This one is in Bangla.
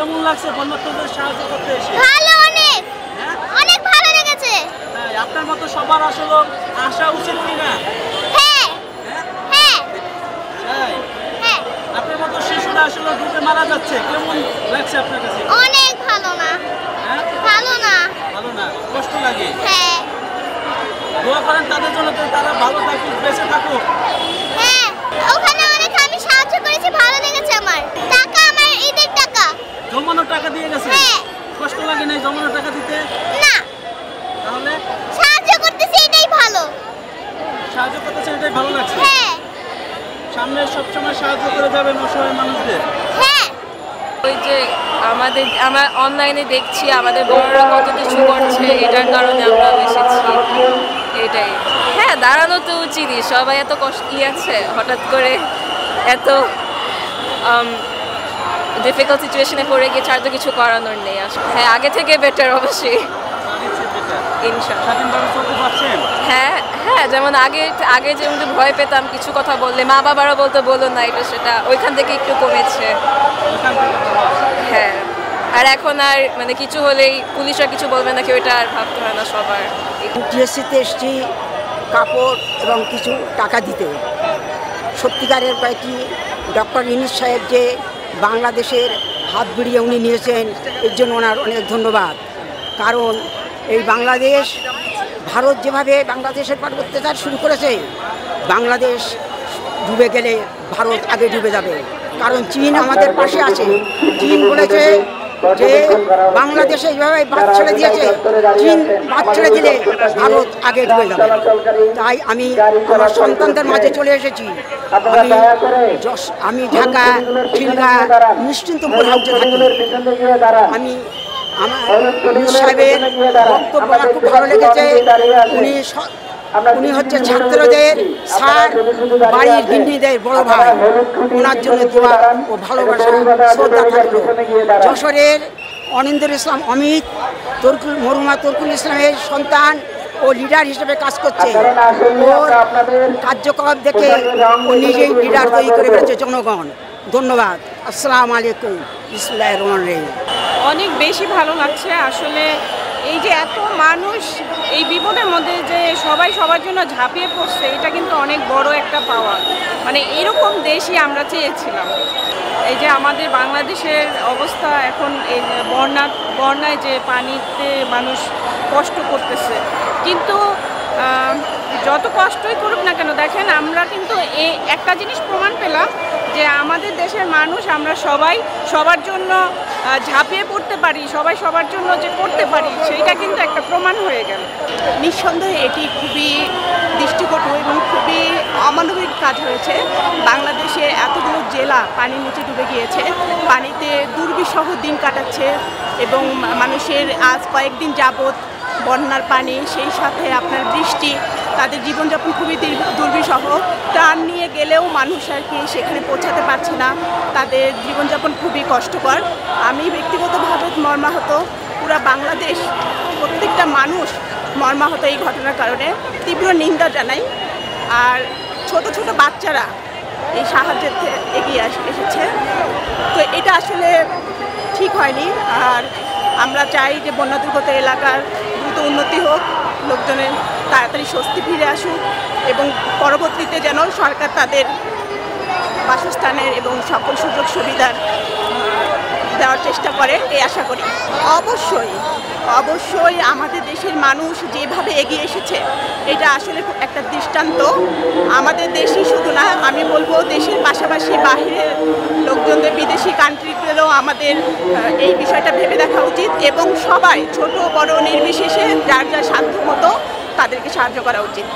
কেমন লাগছে বন্যার্থদের সাহায্য করতে এসে? ভালো, অনেক অনেক ভালো লেগেছে। আপনার মতো সবার আসলে আসা উচিত কিনা? হ্যাঁ হ্যাঁ হ্যাঁ। আপনার মতো শিশুরা আসলে ডুবে মারা যাচ্ছে, কেমন লাগছে আপনার কাছে? অনেক ভালো না। ভালো না। ভালো না, কষ্ট লাগে। হ্যাঁ। দোয়া করেন তাদের জন্য, তারা ভালো থাকুক, বেঁচে থাকুক। হ্যাঁ, ওখানে অনেক আমি সাহায্য করেছি, ভালো লেগেছে আমার। টাকা আমার ঈদের টাকা। জমানো টাকা দিয়ে গেছে? হ্যাঁ। কষ্ট লাগে না জমানো টাকা দিতে? না। তাহলে সাহায্য করতেছি, এটাই ভালো। সাহায্য করতেছে, এটাই ভালো লাগছে। হ্যাঁ। সামনে সবসময় সাহায্য করে যাবেন অসহায় মানুষদের। হ্যাঁ। ওই যে আমরা অনলাইনে দেখছি আমাদের বড়রা কত কিছু করছে, এটার কারণে আমরা এসেছি, এটাই। হ্যাঁ, দাঁড়ানো তো উচিতই, সবাই এত কষ্ট আছে, হঠাৎ করে এত ডিফিকাল্ট সিচুয়েশনে পড়ে গিয়ে ছাড় তো কিছু করানোর নেই আসলে। হ্যাঁ, আগে থেকে বেটার অবশ্যই, ইনশাআল্লাহ। স্বাধীনভাবে চলতে পারছেন? হ্যাঁ হ্যাঁ, যেমন আগে যেমন ভয় পেতাম, কিছু কথা বললে মা বাবারা বলতে বলো না এটা সেটা, ওইখান থেকে একটু কমেছে। হ্যাঁ, আর এখন আর মানে কিছু হলেই পুলিশরা কিছু বলবে না, কেউ এটা আর ভাবতে হয় না সবার। টিএসসিতে এসেছি কাপড় এবং কিছু টাকা দিতে। সত্যিকারের কয়েকটি ডক্টর ইউনূস সাহেব যে বাংলাদেশের হাত ভিড়িয়ে উনি নিয়েছেন, এর জন্য ওনার অনেক ধন্যবাদ। কারণ এই বাংলাদেশ, ভারত যেভাবে বাংলাদেশের পর অত্যাচার শুরু করেছে, বাংলাদেশ ডুবে গেলে ভারত আগে ডুবে যাবে। কারণ চীন আমাদের পাশে আছে। চীন বলেছে যে বাংলাদেশে এইভাবে বাদ ছেড়ে দিয়েছে, চীন বাদ ছেড়ে দিলে ভারত আগে ডুবে যাবে। তাই আমি আমার সন্তানদের মাঝে চলে এসেছি। আমি ঢাকা, খিলগাঁও নিশ্চিন্তপুর হাউসে থাকি। আমি আমার ইউনূস সাহেবের বক্তব্য আমার খুব ভালো লেগেছে। উনি হচ্ছে ছাত্রদের স্যার, বাড়ির গৃহিণীদের বড় ভাই। ওনার জন্য দোয়া ও ভালোবাসা, শ্রদ্ধা থাকলো। যশোরের অনিন্দুল ইসলাম অমিত, মরহুমা তরকুল ইসলামের সন্তান ও লিডার হিসেবে কাজ করছে। ওর কার্যকলাপ দেখে ও নিজেই লিডার তৈরি করে ফেলেছে জনগণ। ধন্যবাদ। আসসালামু আলাইকুম। বিসমিল্লাহির রহমানির রহিম। অনেক বেশি ভালো লাগছে আসলে। এই যে এত মানুষ এই বিপদের মধ্যে যে সবাই সবার জন্য ঝাঁপিয়ে পড়ছে, এটা কিন্তু অনেক বড় একটা পাওয়া। মানে এরকম দেশই আমরা চেয়েছিলাম। এই যে আমাদের বাংলাদেশের অবস্থা এখন, এই বন্যায় যে পানিতে মানুষ কষ্ট করতেছে, কিন্তু যত কষ্টই করুক না কেন, দেখেন আমরা কিন্তু এই একটা জিনিস প্রমাণ পেলাম যে আমাদের দেশের মানুষ, আমরা সবাই সবার জন্য ঝাঁপিয়ে পড়তে পারি, সবাই সবার জন্য যে করতে পারি, সেইটা কিন্তু একটা প্রমাণ হয়ে গেল। নিঃসন্দেহে এটি খুবই দৃষ্টিকটু এবং খুবই অমানবিক কাজ হয়েছে। বাংলাদেশে এতগুলো জেলা পানির নিচে ডুবে গিয়েছে, পানিতে দুর্বিষহ দিন কাটাচ্ছে এবং মানুষের আজ কয়েকদিন যাবৎ বন্যার পানি, সেই সাথে আপনার বৃষ্টি, তাদের জীবনযাপন খুবই দুর্বিষহ। ত্রাণ নিয়ে গেলেও মানুষ আর কি সেখানে পৌঁছাতে পারছে না, তাদের জীবনযাপন খুবই কষ্টকর। আমি ব্যক্তিগতভাবে মর্মাহত, পুরা বাংলাদেশ, প্রত্যেকটা মানুষ মর্মাহত এই ঘটনার কারণে। তীব্র নিন্দা জানাই। আর ছোট ছোট বাচ্চারা এই সাহায্যের এগিয়ে এসেছে, তো এটা আসলে ঠিক হয়নি। আর আমরা চাই যে বন্যা দুর্গত এলাকার দ্রুত উন্নতি হোক, লোকজনের তাড়াতাড়ি স্বস্তি ফিরে আসুক এবং পরবর্তীতে যেন সরকার তাদের বাসস্থানের এবং সকল সুযোগ সুবিধার দেওয়ার চেষ্টা করে, এই আশা করি। অবশ্যই আমাদের দেশের মানুষ যেভাবে এগিয়ে এসেছে, এটা আসলে একটা দৃষ্টান্ত। আমাদের দেশই শুধু না, আমি বলবো দেশের পাশাপাশি বাহিরের লোকজনদের, বিদেশি কান্ট্রিগুলোও আমাদের এই বিষয়টা ভেবে দেখা উচিত এবং সবাই ছোট বড় নির্বিশেষে যার যার সাধ্য মতো তাদেরকে সাহায্য করা উচিত।